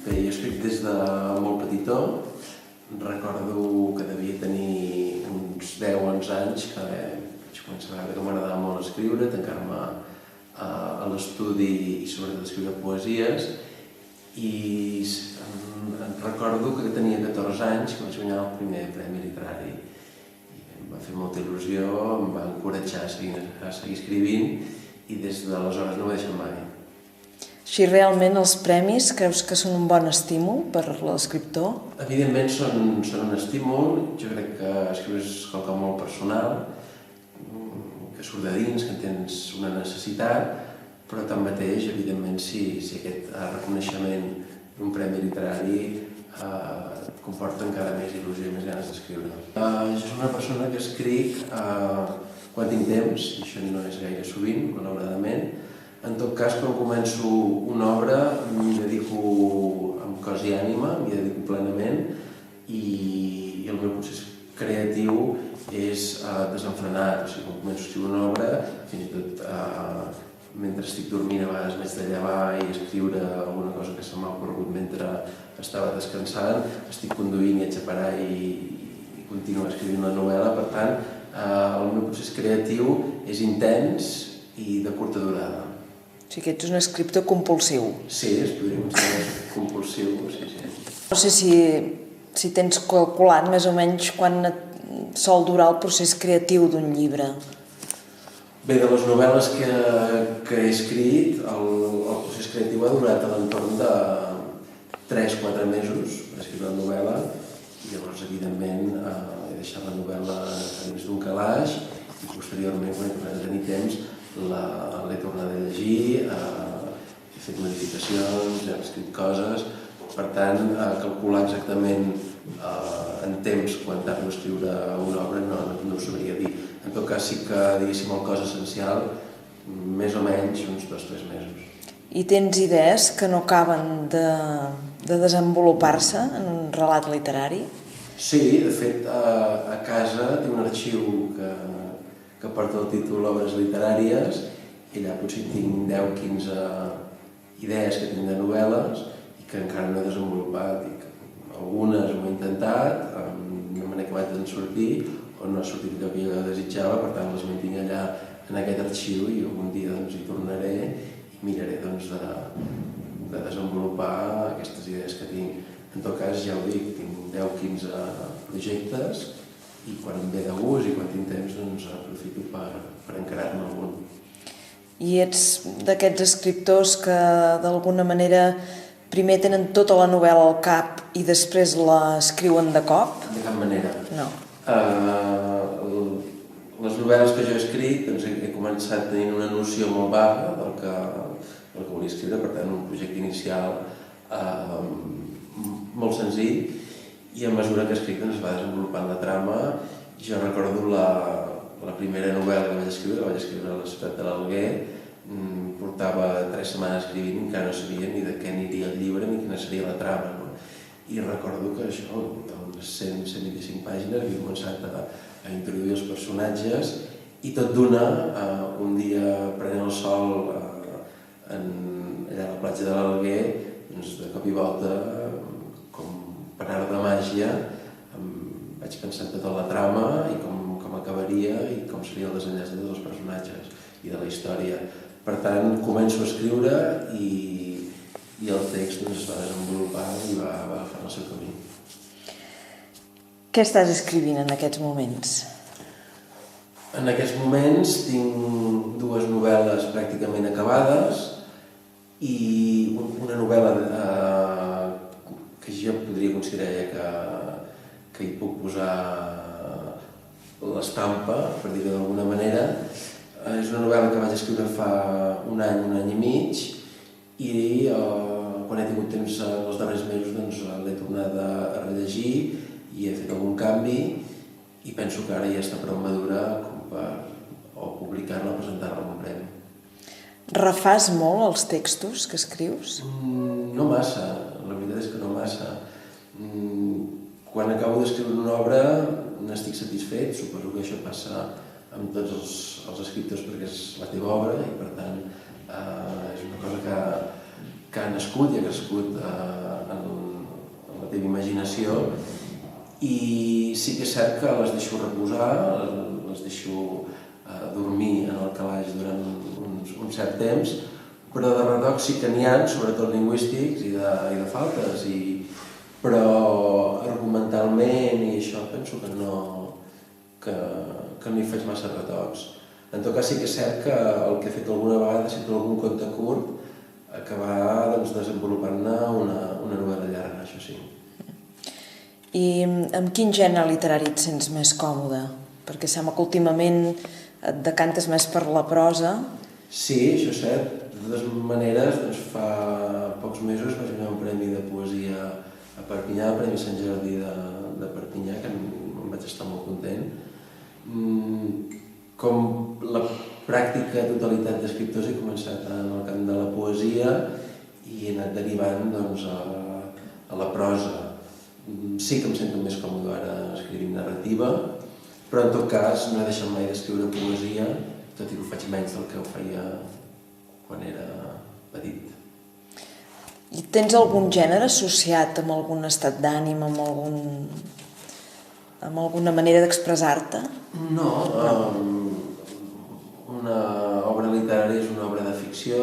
Bé, jo escric des de molt petitó. Recordo que devia tenir uns 10-11 anys que vaig començar a veure que m'agradava molt escriure, tancar-me a l'estudi i sobretot escriure poesies. I recordo que tenia 14 anys que vaig guanyar el primer premi literari. I em va fer molta il·lusió, em va encoratjar a seguir escrivint i des d'aleshores no ho he deixat mai. Així realment els premis creus que són un bon estímul per a l'escriptor? Evidentment són un estímul. Jo crec que escriure és quelcom molt personal, que surt de dins, que en tens una necessitat, però tanmateix, evidentment, si aquest reconeixement d'un premi literari et comporta encara més il·lusió i més ganes d'escriure. Jo soc una persona que escric quan tinc temps, i això no és gaire sovint, malauradament. En tot cas, quan començo una obra, m'hi dedico amb cos i ànima, m'hi dedico plenament, i el meu procés creatiu és desenfrenat. O sigui, quan començo a escriure una obra, fins i tot mentre estic dormint a vegades m'haig de llevar i escriure alguna cosa que se m'ha ocorregut mentre estava descansant, estic conduint i haig de parar i continuar escrivint la novel·la. Per tant, el meu procés creatiu és intens i de curta durada. O sigui que ets un escriptor compulsiu. Sí, es podria considerar compulsiu, sí. No sé si tens calculat més o menys quan sol durar el procés creatiu d'un llibre. Bé, de les novel·les que he escrit, el procés creatiu ha durat a l'entorn de 3-4 mesos per escriure la novel·la, i llavors, evidentment, he deixat la novel·la dins d'un calaix i posteriorment, quan he tornat a tenir temps, l'he tornat a llegir, he fet modificacions, he escrit coses. Per tant, calcular exactament en temps quan tardo a escriure una obra no ho sabria dir. En tot cas, sí que, diguéssim, el cos essencial, més o menys uns 2-3 mesos. I tens idees que no acaben de desenvolupar-se en un relat literari? Sí, de fet, a casa tinc un arxiu que porta el títol Obres literàries, i allà potser tinc 10-15 idees que tinc de novel·les i que encara no he desenvolupat. Algunes ho he intentat, no me n'he acabat d'en sortir, o no ha sortit allò que jo desitjava, per tant les mantinc allà en aquest arxiu i algun dia hi tornaré i miraré de desenvolupar aquestes idees que tinc. En tot cas, ja ho dic, tinc 10-15 projectes i quan em ve de gust i quan tinc temps aprofito per encarar-ne algun. I ets d'aquests escriptors que d'alguna manera primer tenen tota la novel·la al cap i després la escriuen de cop? De cap manera. No. Les novel·les que jo he escrit, he començat tenint una noció molt vaga del que volia escriure, per tant un projecte inicial molt senzill, i a mesura que escric es va desenvolupant la trama. Jo recordo la primera novel·la que vaig escriure a la ciutat de l'Alguer, portava 3 setmanes escrivint i encara no sabia ni de què aniria el llibre ni quina seria la trama. I recordo que això, unes 100-125 pàgines, havia començat a introduir els personatges i tot d'una, un dia prenent el sol allà a la platja de l'Alguer, de cop i volta, com per art de màgia, vaig pensar en tota la trama i com acabaria i com seria el desenllaç de tots els personatges i de la història. Per tant, començo a escriure i el text es va desenvolupar i va agafar el seu camí. Què estàs escrivint en aquests moments? En aquests moments tinc 2 novel·les pràcticament acabades i una novel·la que jo podria considerar que hi puc posar l'estampa, per dir-ho d'alguna manera. És una novel·la que vaig escriure fa un any i mig, i quan he tingut temps els darrers mesos l'he tornat a rellegir i he fet algun canvi i penso que ara ja està prou madura com per o publicar-la o presentar-la amb un premi. Refàs molt els textos que escrius? No massa, la veritat és que no massa. Quan acabo d'escriure una obra n'estic satisfet, suposo que això passa amb tots els escriptors perquè és la teva obra i per tant és una cosa que ha nascut i ha crescut en la teva imaginació i sí que és cert que les deixo reposar, les deixo dormir en el calaix durant un cert temps, però de retocs sí que n'hi ha, sobretot lingüístics i de faltes, però argumentalment i això penso que no hi faig massa retocs. En tot cas sí que és cert que el que he fet alguna vegada ha sigut algun conte curt acabar desenvolupant-ne una novel·la llarga, això sí. I amb quin gènere literari et sents més còmode? Perquè sembla que últimament et decantes més per la prosa. Sí, això és cert. De totes maneres, fa pocs mesos vaig guanyar un premi de poesia a Perpinyà, el Premi Sant Jordi de Perpinyà, que em vaig estar molt content. Com la pràctica totalitat d'escriptors he començat en el camp de la poesia i he anat derivant a la prosa. Sí que em sento més còmode ara escrivint narrativa, però en tot cas no he deixat mai d'escriure poesia, tot i que ho faig menys del que ho feia quan era petit. I tens algun gènere associat amb algun estat d'ànim, amb alguna manera d'expressar-te? No, una obra literària és una obra de ficció,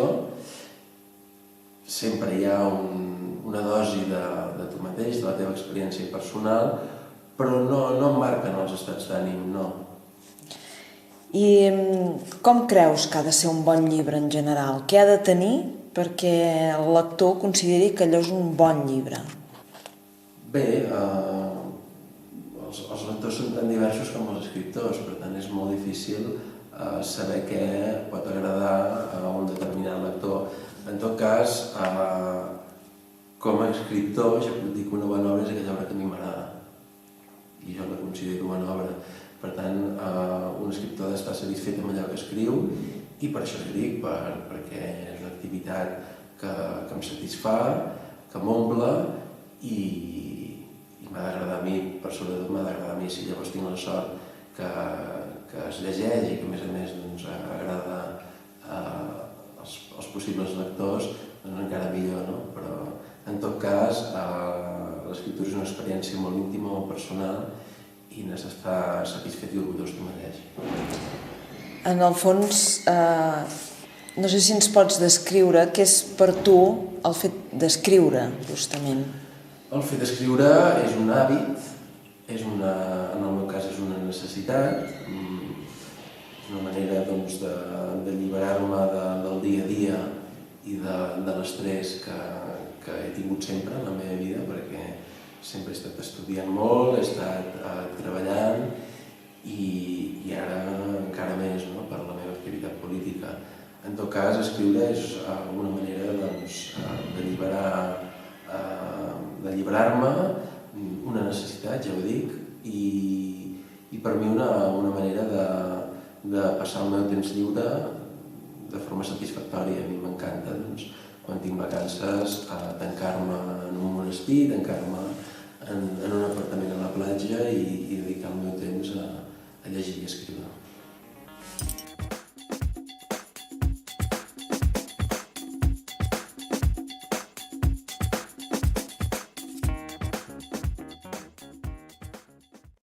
sempre hi ha una dosi de tu mateix, de la teva experiència personal, però no em marquen els estats d'ànim, no. I com creus que ha de ser un bon llibre en general? Què ha de tenir perquè el lector consideri que allò és un bon llibre? Bé, els lectors són tan diversos com els escriptors, per tant és molt difícil saber què pot agradar a un determinat lector. En tot cas, com a escriptor, ja puc dir que una bona obra és aquella obra que a mi m'agrada. I jo la considero bona obra. Per tant, un escriptor ha d'estar satisfet amb allò que escriu i per això dic, perquè és una activitat que em satisfà, que m'omple i m'ha d'agradar a mi, per sobretot m'ha d'agradar a mi. Si llavors tinc la sort que es llegeix i que a més agrada als possibles lectors, doncs encara millor, no? Però en tot cas l'escriptura és una experiència molt íntima, molt personal i n'has d'estar satisfet i orgullós tu mateix. En el fons, no sé si ens pots descriure què és per tu el fet d'escriure, justament. El fet d'escriure és un hàbit, en el meu cas és una necessitat, és una manera d'alliberar-me del dia a dia i de l'estrès que he tingut sempre en la meva vida, perquè sempre he estat estudiant molt, he estat treballant i ara encara més, no?, per la meva activitat política. En tot cas, escriure és una manera d'alliberar-me, una necessitat, ja ho dic, i per mi una manera de passar el meu temps lliure de forma satisfactòria. A mi m'encanta, quan tinc vacances, tancar-me en un monestir, tancar-me en un apartament a la platja i dedicar el meu temps a llegir i a escriure.